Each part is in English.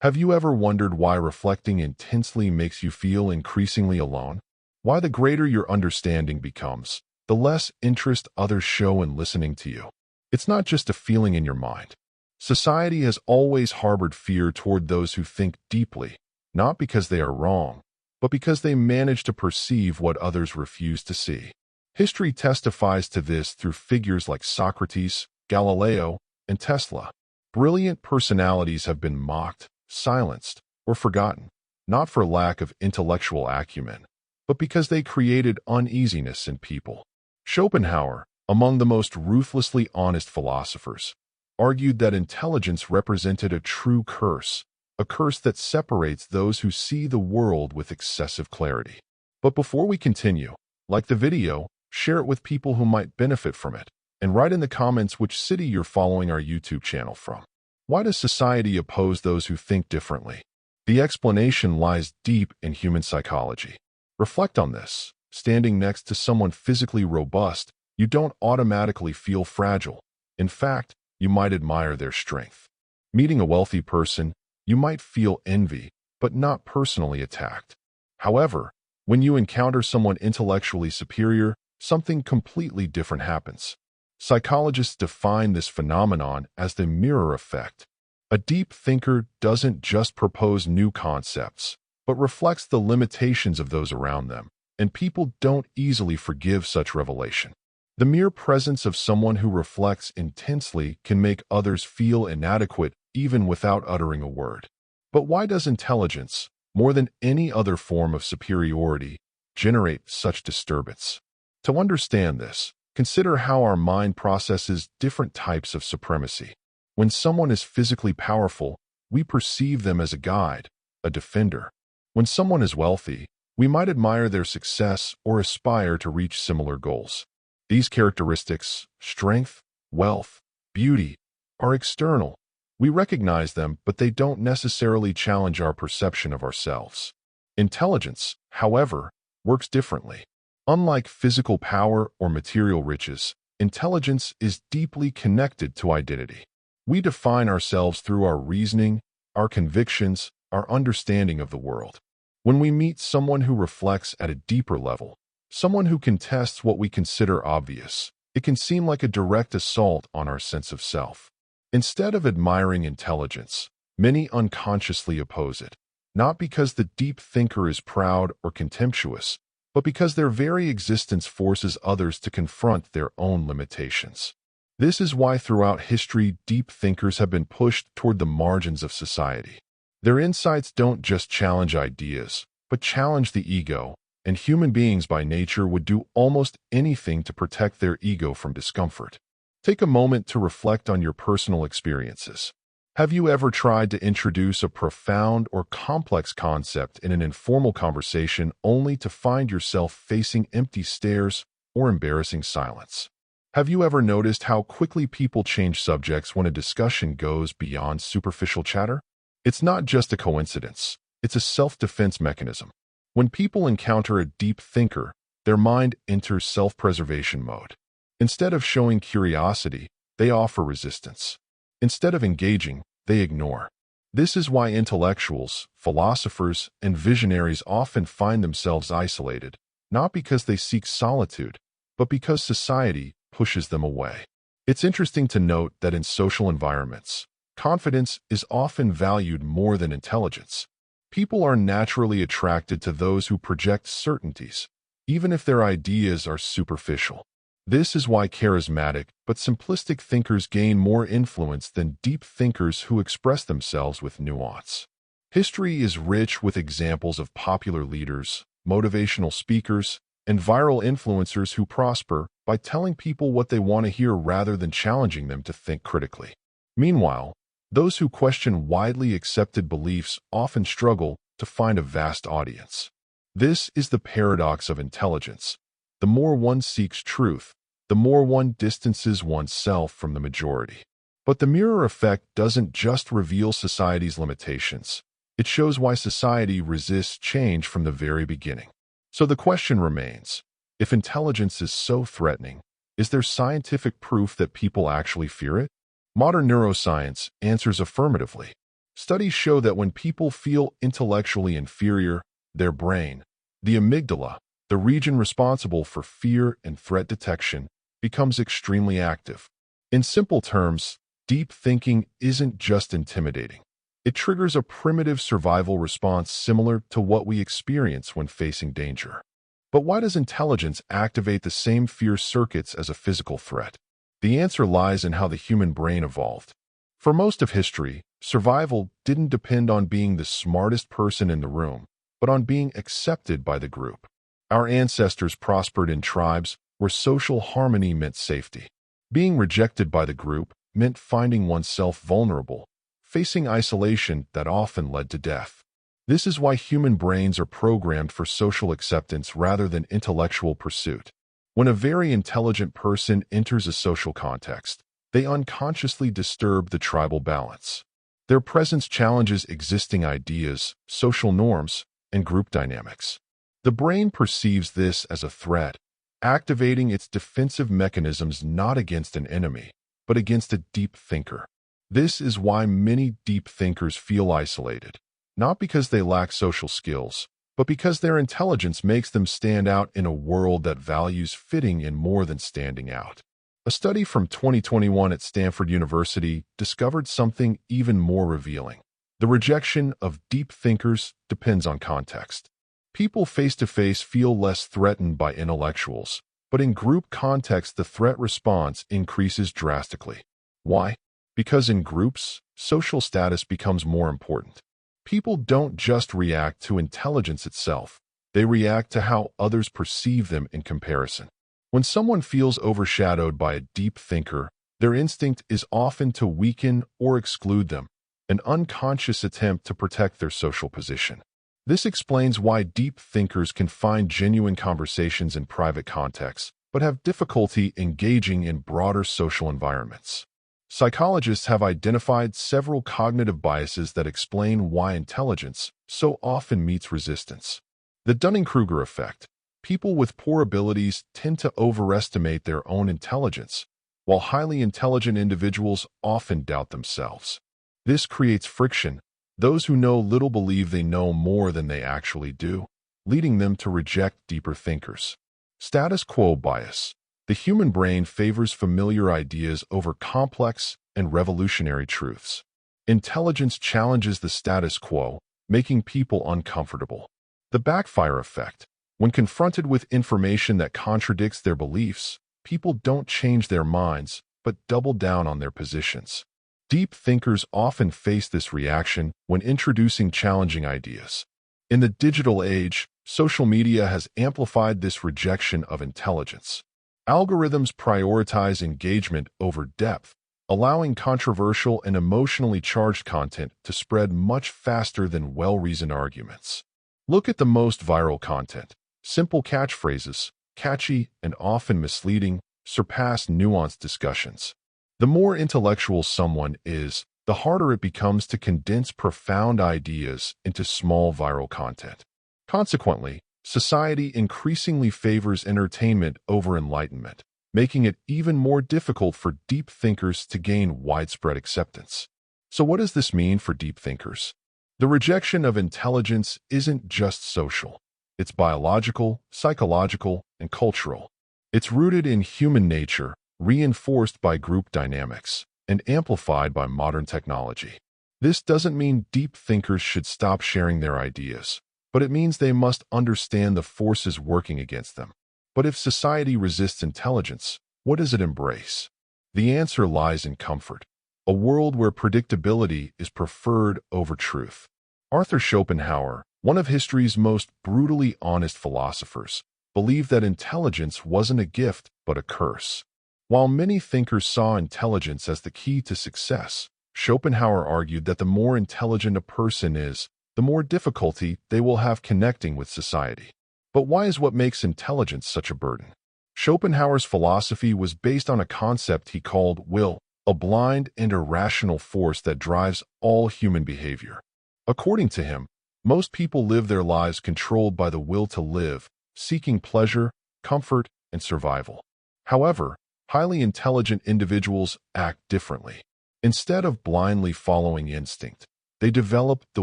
Have you ever wondered why reflecting intensely makes you feel increasingly alone? Why the greater your understanding becomes, the less interest others show in listening to you? It's not just a feeling in your mind. Society has always harbored fear toward those who think deeply, not because they are wrong, but because they manage to perceive what others refuse to see. History testifies to this through figures like Socrates, Galileo, and Tesla. Brilliant personalities have been mocked, silenced, or forgotten, not for lack of intellectual acumen, but because they created uneasiness in people. Schopenhauer, among the most ruthlessly honest philosophers, argued that intelligence represented a true curse, a curse that separates those who see the world with excessive clarity. But before we continue, like the video, share it with people who might benefit from it, and write in the comments which city you're following our YouTube channel from. Why does society oppose those who think differently? The explanation lies deep in human psychology. Reflect on this. Standing next to someone physically robust, you don't automatically feel fragile. In fact, you might admire their strength. Meeting a wealthy person, you might feel envy, but not personally attacked. However, when you encounter someone intellectually superior, something completely different happens. Psychologists define this phenomenon as the mirror effect. A deep thinker doesn't just propose new concepts, but reflects the limitations of those around them, and people don't easily forgive such revelation. The mere presence of someone who reflects intensely can make others feel inadequate even without uttering a word. But why does intelligence, more than any other form of superiority, generate such disturbance? To understand this, consider how our mind processes different types of supremacy. When someone is physically powerful, we perceive them as a guide, a defender. When someone is wealthy, we might admire their success or aspire to reach similar goals. These characteristics, strength, wealth, beauty, are external. We recognize them, but they don't necessarily challenge our perception of ourselves. Intelligence, however, works differently. Unlike physical power or material riches, intelligence is deeply connected to identity. We define ourselves through our reasoning, our convictions, our understanding of the world. When we meet someone who reflects at a deeper level, someone who contests what we consider obvious, it can seem like a direct assault on our sense of self. Instead of admiring intelligence, many unconsciously oppose it, not because the deep thinker is proud or contemptuous, but because their very existence forces others to confront their own limitations. This is why throughout history, deep thinkers have been pushed toward the margins of society. Their insights don't just challenge ideas, but challenge the ego, and human beings by nature would do almost anything to protect their ego from discomfort. Take a moment to reflect on your personal experiences. Have you ever tried to introduce a profound or complex concept in an informal conversation only to find yourself facing empty stares or embarrassing silence? Have you ever noticed how quickly people change subjects when a discussion goes beyond superficial chatter? It's not just a coincidence. It's a self-defense mechanism. When people encounter a deep thinker, their mind enters self-preservation mode. Instead of showing curiosity, they offer resistance. Instead of engaging, they ignore. This is why intellectuals, philosophers, and visionaries often find themselves isolated, not because they seek solitude, but because society pushes them away. It's interesting to note that in social environments, confidence is often valued more than intelligence. People are naturally attracted to those who project certainties, even if their ideas are superficial. This is why charismatic but simplistic thinkers gain more influence than deep thinkers who express themselves with nuance. History is rich with examples of popular leaders, motivational speakers, and viral influencers who prosper by telling people what they want to hear rather than challenging them to think critically. Meanwhile, those who question widely accepted beliefs often struggle to find a vast audience. This is the paradox of intelligence. The more one seeks truth, the more one distances oneself from the majority. But the mirror effect doesn't just reveal society's limitations. It shows why society resists change from the very beginning. So the question remains, if intelligence is so threatening, is there scientific proof that people actually fear it? Modern neuroscience answers affirmatively. Studies show that when people feel intellectually inferior, their brain, the amygdala, the region responsible for fear and threat detection, becomes extremely active. In simple terms, deep thinking isn't just intimidating. It triggers a primitive survival response similar to what we experience when facing danger. But why does intelligence activate the same fear circuits as a physical threat? The answer lies in how the human brain evolved. For most of history, survival didn't depend on being the smartest person in the room, but on being accepted by the group. Our ancestors prospered in tribes where social harmony meant safety. Being rejected by the group meant finding oneself vulnerable, facing isolation that often led to death. This is why human brains are programmed for social acceptance rather than intellectual pursuit. When a very intelligent person enters a social context, they unconsciously disturb the tribal balance. Their presence challenges existing ideas, social norms, and group dynamics. The brain perceives this as a threat, activating its defensive mechanisms not against an enemy, but against a deep thinker. This is why many deep thinkers feel isolated, not because they lack social skills, but because their intelligence makes them stand out in a world that values fitting in more than standing out. A study from 2021 at Stanford University discovered something even more revealing. The rejection of deep thinkers depends on context. People face-to-face feel less threatened by intellectuals, but in group context the threat response increases drastically. Why? Because in groups, social status becomes more important. People don't just react to intelligence itself, they react to how others perceive them in comparison. When someone feels overshadowed by a deep thinker, their instinct is often to weaken or exclude them, an unconscious attempt to protect their social position. This explains why deep thinkers can find genuine conversations in private contexts, but have difficulty engaging in broader social environments. Psychologists have identified several cognitive biases that explain why intelligence so often meets resistance. The Dunning-Kruger effect. People with poor abilities tend to overestimate their own intelligence, while highly intelligent individuals often doubt themselves. This creates friction. Those who know little believe they know more than they actually do, leading them to reject deeper thinkers. Status quo bias. The human brain favors familiar ideas over complex and revolutionary truths. Intelligence challenges the status quo, making people uncomfortable. The backfire effect. When confronted with information that contradicts their beliefs, people don't change their minds, but double down on their positions. Deep thinkers often face this reaction when introducing challenging ideas. In the digital age, social media has amplified this rejection of intelligence. Algorithms prioritize engagement over depth, allowing controversial and emotionally charged content to spread much faster than well-reasoned arguments. Look at the most viral content. Simple catchphrases, catchy and often misleading, surpass nuanced discussions. The more intellectual someone is, the harder it becomes to condense profound ideas into small viral content. Consequently, society increasingly favors entertainment over enlightenment, making it even more difficult for deep thinkers to gain widespread acceptance. So what does this mean for deep thinkers? The rejection of intelligence isn't just social. It's biological, psychological, and cultural. It's rooted in human nature, reinforced by group dynamics, and amplified by modern technology. This doesn't mean deep thinkers should stop sharing their ideas, but it means they must understand the forces working against them. But if society resists intelligence, what does it embrace? The answer lies in comfort, a world where predictability is preferred over truth. Arthur Schopenhauer, one of history's most brutally honest philosophers, believed that intelligence wasn't a gift but a curse. While many thinkers saw intelligence as the key to success, Schopenhauer argued that the more intelligent a person is, the more difficulty they will have connecting with society. But why is what makes intelligence such a burden? Schopenhauer's philosophy was based on a concept he called will, a blind and irrational force that drives all human behavior. According to him, most people live their lives controlled by the will to live, seeking pleasure, comfort, and survival. However, highly intelligent individuals act differently. Instead of blindly following instinct, They develop the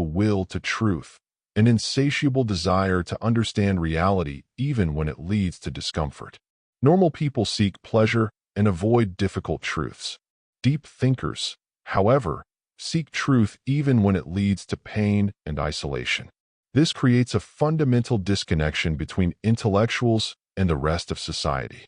will to truth, an insatiable desire to understand reality even when it leads to discomfort. Normal people seek pleasure and avoid difficult truths. Deep thinkers, however, seek truth even when it leads to pain and isolation. This creates a fundamental disconnection between intellectuals and the rest of society.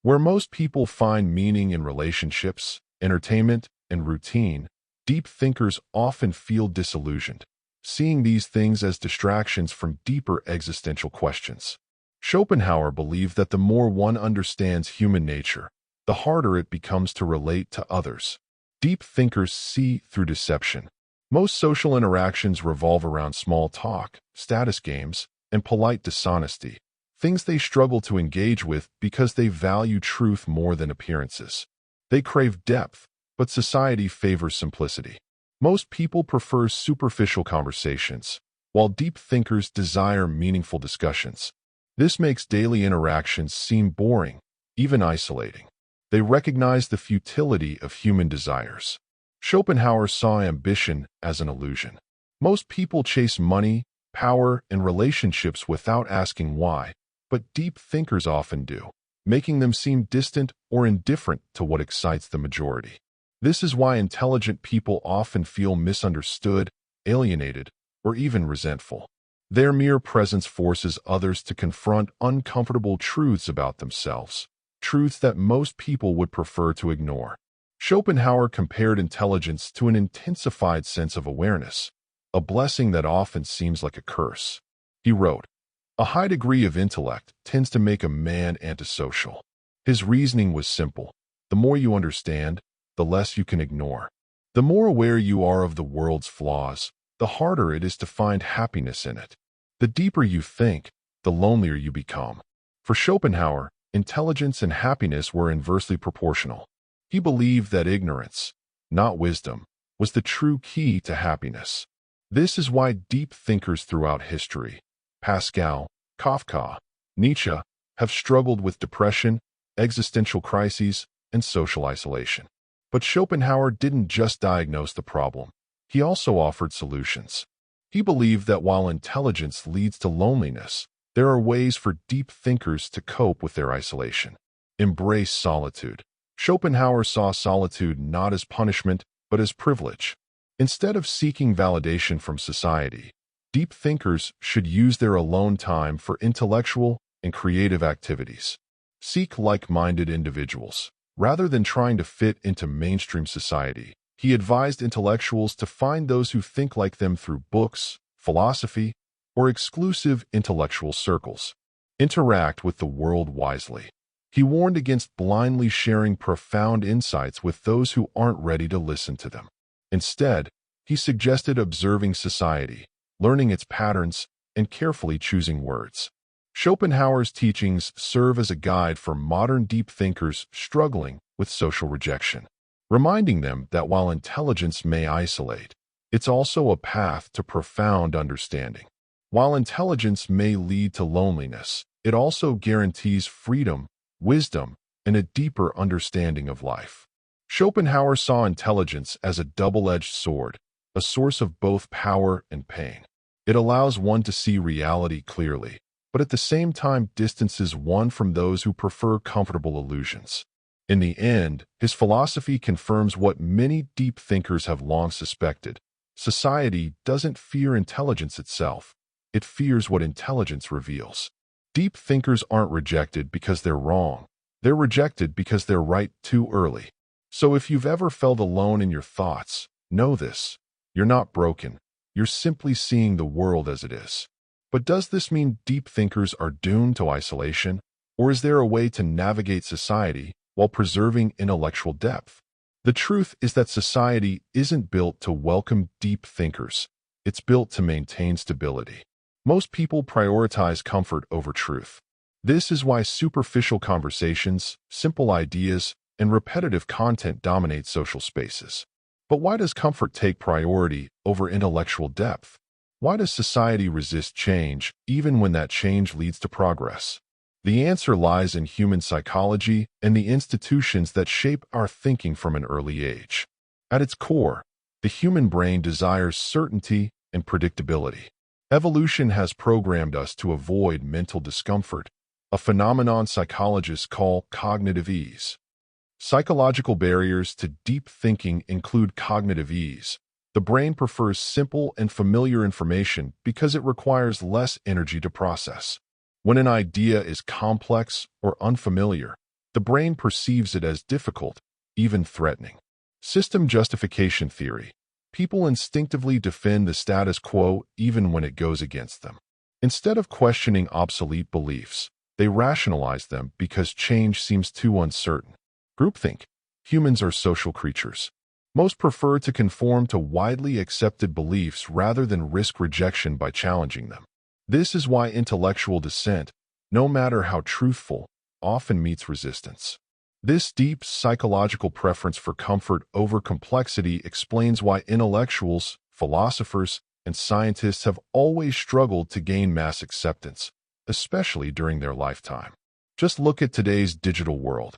Where most people find meaning in relationships, entertainment, and routine, deep thinkers often feel disillusioned, seeing these things as distractions from deeper existential questions. Schopenhauer believed that the more one understands human nature, the harder it becomes to relate to others. Deep thinkers see through deception. Most social interactions revolve around small talk, status games, and polite dishonesty, things they struggle to engage with because they value truth more than appearances. They crave depth, but society favors simplicity. Most people prefer superficial conversations, while deep thinkers desire meaningful discussions. This makes daily interactions seem boring, even isolating. They recognize the futility of human desires. Schopenhauer saw ambition as an illusion. Most people chase money, power, and relationships without asking why, but deep thinkers often do, making them seem distant or indifferent to what excites the majority. This is why intelligent people often feel misunderstood, alienated, or even resentful. Their mere presence forces others to confront uncomfortable truths about themselves, truths that most people would prefer to ignore. Schopenhauer compared intelligence to an intensified sense of awareness, a blessing that often seems like a curse. He wrote, "A high degree of intellect tends to make a man antisocial." His reasoning was simple. The more you understand, the less you can ignore. The more aware you are of the world's flaws, the harder it is to find happiness in it. The deeper you think, the lonelier you become. For Schopenhauer, intelligence and happiness were inversely proportional. He believed that ignorance, not wisdom, was the true key to happiness. This is why deep thinkers throughout history, Pascal, Kafka, Nietzsche, have struggled with depression, existential crises, and social isolation. But Schopenhauer didn't just diagnose the problem. He also offered solutions. He believed that while intelligence leads to loneliness, there are ways for deep thinkers to cope with their isolation. Embrace solitude. Schopenhauer saw solitude not as punishment, but as privilege. Instead of seeking validation from society, deep thinkers should use their alone time for intellectual and creative activities. Seek like-minded individuals. Rather than trying to fit into mainstream society, he advised intellectuals to find those who think like them through books, philosophy, or exclusive intellectual circles. Interact with the world wisely. He warned against blindly sharing profound insights with those who aren't ready to listen to them. Instead, he suggested observing society, learning its patterns, and carefully choosing words. Schopenhauer's teachings serve as a guide for modern deep thinkers struggling with social rejection, reminding them that while intelligence may isolate, it's also a path to profound understanding. While intelligence may lead to loneliness, it also guarantees freedom, wisdom, and a deeper understanding of life. Schopenhauer saw intelligence as a double-edged sword, a source of both power and pain. It allows one to see reality clearly, but at the same time distances one from those who prefer comfortable illusions. In the end, his philosophy confirms what many deep thinkers have long suspected. Society doesn't fear intelligence itself. It fears what intelligence reveals. Deep thinkers aren't rejected because they're wrong. They're rejected because they're right too early. So if you've ever felt alone in your thoughts, know this. You're not broken. You're simply seeing the world as it is. But does this mean deep thinkers are doomed to isolation? Or is there a way to navigate society while preserving intellectual depth? The truth is that society isn't built to welcome deep thinkers. It's built to maintain stability. Most people prioritize comfort over truth. This is why superficial conversations, simple ideas, and repetitive content dominate social spaces. But why does comfort take priority over intellectual depth? Why does society resist change, even when that change leads to progress? The answer lies in human psychology and the institutions that shape our thinking from an early age. At its core, The human brain desires certainty and predictability. Evolution has programmed us to avoid mental discomfort, a phenomenon psychologists call cognitive ease. Psychological barriers to deep thinking include cognitive ease. The brain prefers simple and familiar information because it requires less energy to process. When an idea is complex or unfamiliar, the brain perceives it as difficult, even threatening. System justification theory. People instinctively defend the status quo even when it goes against them. Instead of questioning obsolete beliefs, they rationalize them because change seems too uncertain. Groupthink. Humans are social creatures. Most prefer to conform to widely accepted beliefs rather than risk rejection by challenging them. This is why intellectual dissent, no matter how truthful, often meets resistance. This deep psychological preference for comfort over complexity explains why intellectuals, philosophers, and scientists have always struggled to gain mass acceptance, especially during their lifetime. Just look at today's digital world.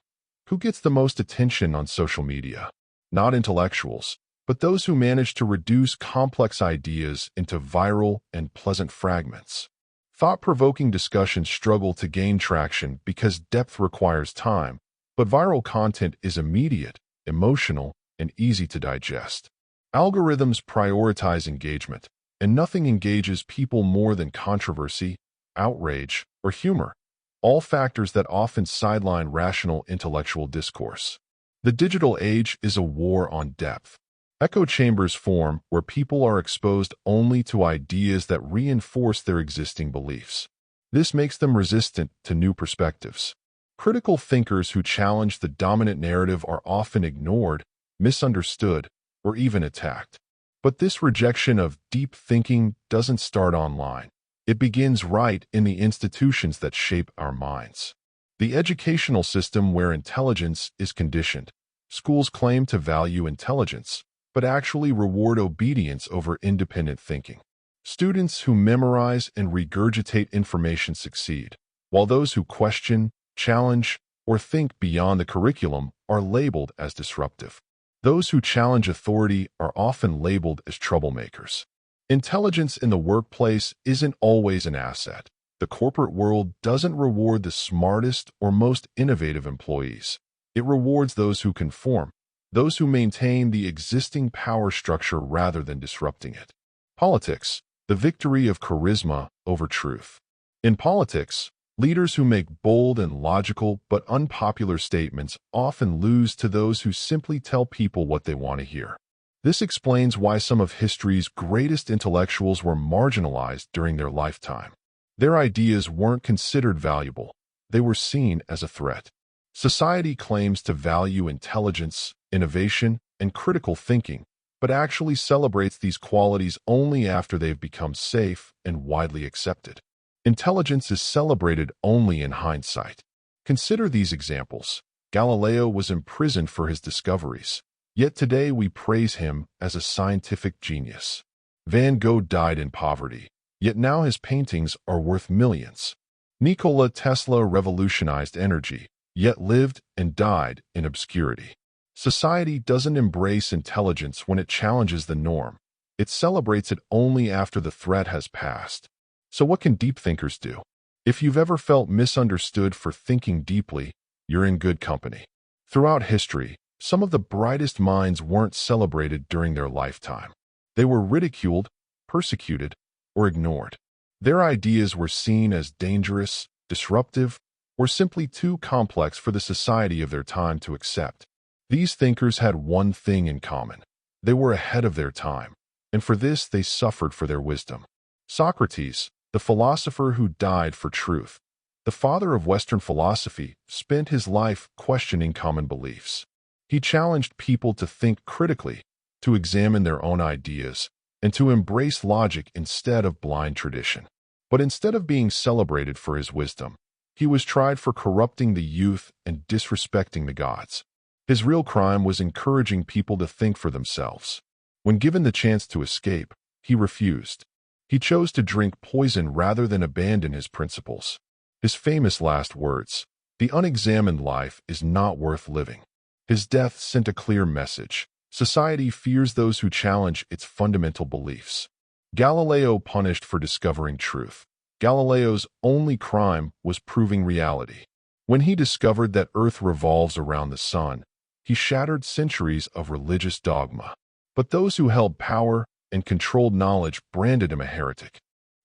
Who gets the most attention on social media? Not intellectuals, but those who manage to reduce complex ideas into viral and pleasant fragments. Thought-provoking discussions struggle to gain traction because depth requires time, but viral content is immediate, emotional, and easy to digest. Algorithms prioritize engagement, and nothing engages people more than controversy, outrage, or humor, all factors that often sideline rational intellectual discourse. The digital age is a war on depth. Echo chambers form where people are exposed only to ideas that reinforce their existing beliefs. This makes them resistant to new perspectives. Critical thinkers who challenge the dominant narrative are often ignored, misunderstood, or even attacked. But this rejection of deep thinking doesn't start online. It begins right in the institutions that shape our minds. The educational system where intelligence is conditioned. Schools claim to value intelligence, but actually reward obedience over independent thinking. Students who memorize and regurgitate information succeed, while those who question, challenge, or think beyond the curriculum are labeled as disruptive. Those who challenge authority are often labeled as troublemakers. Intelligence in the workplace isn't always an asset. The corporate world doesn't reward the smartest or most innovative employees. It rewards those who conform, those who maintain the existing power structure rather than disrupting it. Politics, the victory of charisma over truth. In politics, leaders who make bold and logical but unpopular statements often lose to those who simply tell people what they want to hear. This explains why some of history's greatest intellectuals were marginalized during their lifetime. Their ideas weren't considered valuable. They were seen as a threat. Society claims to value intelligence, innovation, and critical thinking, but actually celebrates these qualities only after they've become safe and widely accepted. Intelligence is celebrated only in hindsight. Consider these examples. Galileo was imprisoned for his discoveries, yet today we praise him as a scientific genius. Van Gogh died in poverty, yet now his paintings are worth millions. Nikola Tesla revolutionized energy, yet lived and died in obscurity. Society doesn't embrace intelligence when it challenges the norm. It celebrates it only after the threat has passed. So what can deep thinkers do? If you've ever felt misunderstood for thinking deeply, you're in good company. Throughout history, some of the brightest minds weren't celebrated during their lifetime. They were ridiculed, persecuted, or ignored. Their ideas were seen as dangerous, disruptive, or simply too complex for the society of their time to accept. These thinkers had one thing in common. They were ahead of their time, and for this they suffered for their wisdom. Socrates, the philosopher who died for truth, the father of Western philosophy, spent his life questioning common beliefs. He challenged people to think critically, to examine their own ideas, and to embrace logic instead of blind tradition. But instead of being celebrated for his wisdom, he was tried for corrupting the youth and disrespecting the gods. His real crime was encouraging people to think for themselves. When given the chance to escape, he refused. He chose to drink poison rather than abandon his principles. His famous last words, "The unexamined life is not worth living." His death sent a clear message. Society fears those who challenge its fundamental beliefs. Galileo punished for discovering truth. Galileo's only crime was proving reality. When he discovered that Earth revolves around the sun, he shattered centuries of religious dogma. But those who held power and controlled knowledge branded him a heretic.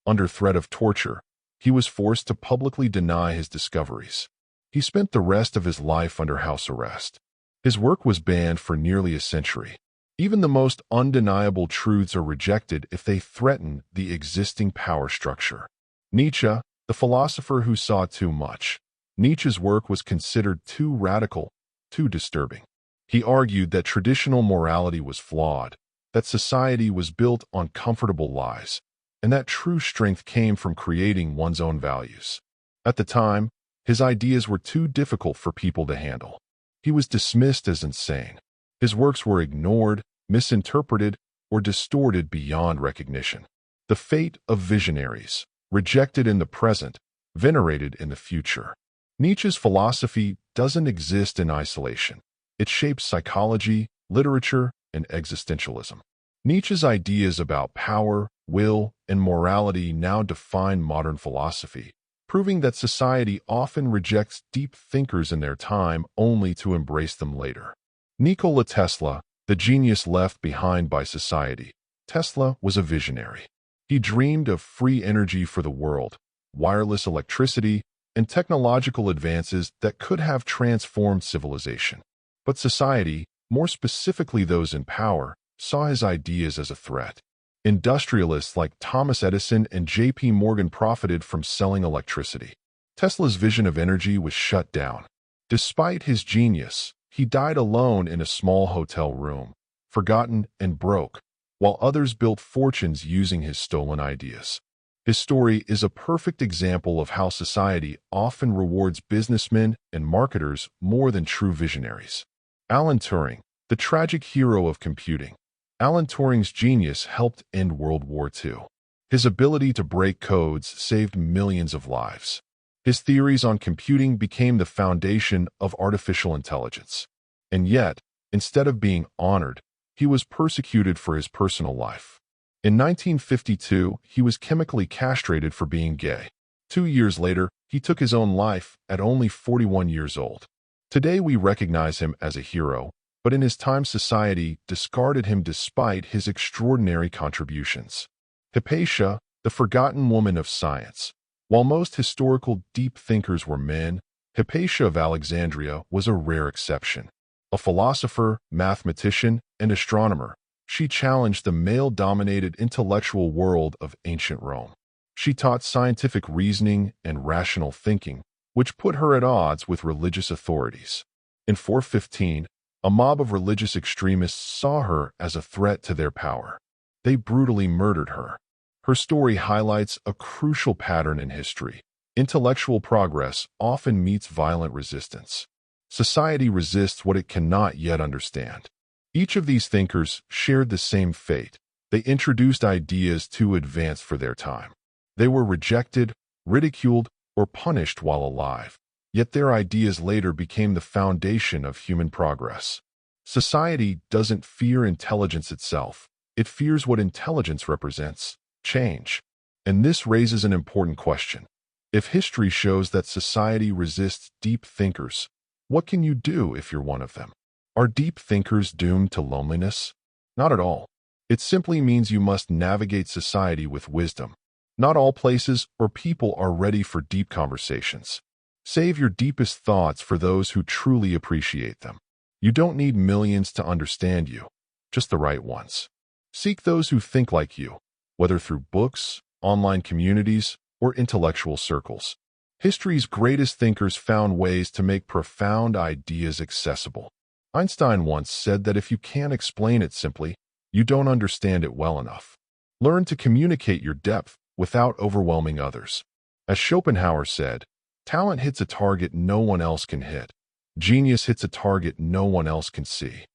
Under threat of torture, he was forced to publicly deny his discoveries. He spent the rest of his life under house arrest. His work was banned for nearly a century. Even the most undeniable truths are rejected if they threaten the existing power structure. Nietzsche, the philosopher who saw too much. Nietzsche's work was considered too radical, too disturbing. He argued that traditional morality was flawed, that society was built on comfortable lies, and that true strength came from creating one's own values. At the time, his ideas were too difficult for people to handle. He was dismissed as insane. His works were ignored, misinterpreted, or distorted beyond recognition. The fate of visionaries, rejected in the present, venerated in the future. Nietzsche's philosophy doesn't exist in isolation. It shapes psychology, literature, and existentialism. Nietzsche's ideas about power, will, and morality now define modern philosophy, proving that society often rejects deep thinkers in their time only to embrace them later. Nikola Tesla, the genius left behind by society. Tesla was a visionary. He dreamed of free energy for the world, wireless electricity, and technological advances that could have transformed civilization. But society, more specifically those in power, saw his ideas as a threat. Industrialists like Thomas Edison and J.P. Morgan profited from selling electricity. Tesla's vision of energy was shut down. Despite his genius, he died alone in a small hotel room, forgotten and broke, while others built fortunes using his stolen ideas. His story is a perfect example of how society often rewards businessmen and marketers more than true visionaries. Alan Turing, the tragic hero of computing. Alan Turing's genius helped end World War II. His ability to break codes saved millions of lives. His theories on computing became the foundation of artificial intelligence. And yet, instead of being honored, he was persecuted for his personal life. In 1952, he was chemically castrated for being gay. 2 years later, he took his own life at only 41 years old. Today we recognize him as a hero, but in his time society discarded him despite his extraordinary contributions. Hypatia, the forgotten woman of science. While most historical deep thinkers were men, Hypatia of Alexandria was a rare exception. A philosopher, mathematician, and astronomer, she challenged the male-dominated intellectual world of ancient Rome. She taught scientific reasoning and rational thinking, which put her at odds with religious authorities. In 415, a mob of religious extremists saw her as a threat to their power. They brutally murdered her. Her story highlights a crucial pattern in history. Intellectual progress often meets violent resistance. Society resists what it cannot yet understand. Each of these thinkers shared the same fate. They introduced ideas too advanced for their time. They were rejected, ridiculed, or punished while alive. Yet their ideas later became the foundation of human progress. Society doesn't fear intelligence itself. It fears what intelligence represents: change. And this raises an important question. If history shows that society resists deep thinkers, what can you do if you're one of them? Are deep thinkers doomed to loneliness? Not at all. It simply means you must navigate society with wisdom. Not all places or people are ready for deep conversations. Save your deepest thoughts for those who truly appreciate them. You don't need millions to understand you, just the right ones. Seek those who think like you, whether through books, online communities, or intellectual circles. History's greatest thinkers found ways to make profound ideas accessible. Einstein once said that if you can't explain it simply, you don't understand it well enough. Learn to communicate your depth without overwhelming others. As Schopenhauer said, talent hits a target no one else can hit. Genius hits a target no one else can see.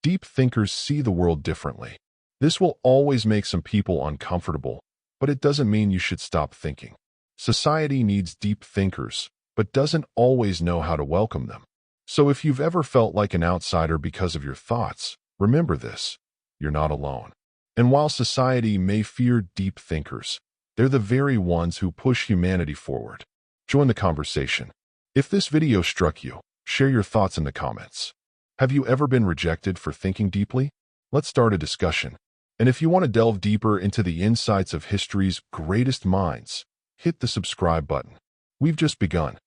Deep thinkers see the world differently. This will always make some people uncomfortable, but it doesn't mean you should stop thinking. Society needs deep thinkers, but doesn't always know how to welcome them. So if you've ever felt like an outsider because of your thoughts, Remember this, you're not alone. And while society may fear deep thinkers, they're the very ones who push humanity forward. Join the conversation. If this video struck you, share your thoughts in the comments. Have you ever been rejected for thinking deeply? Let's start a discussion. And if you want to delve deeper into the insights of history's greatest minds, hit the subscribe button. We've just begun.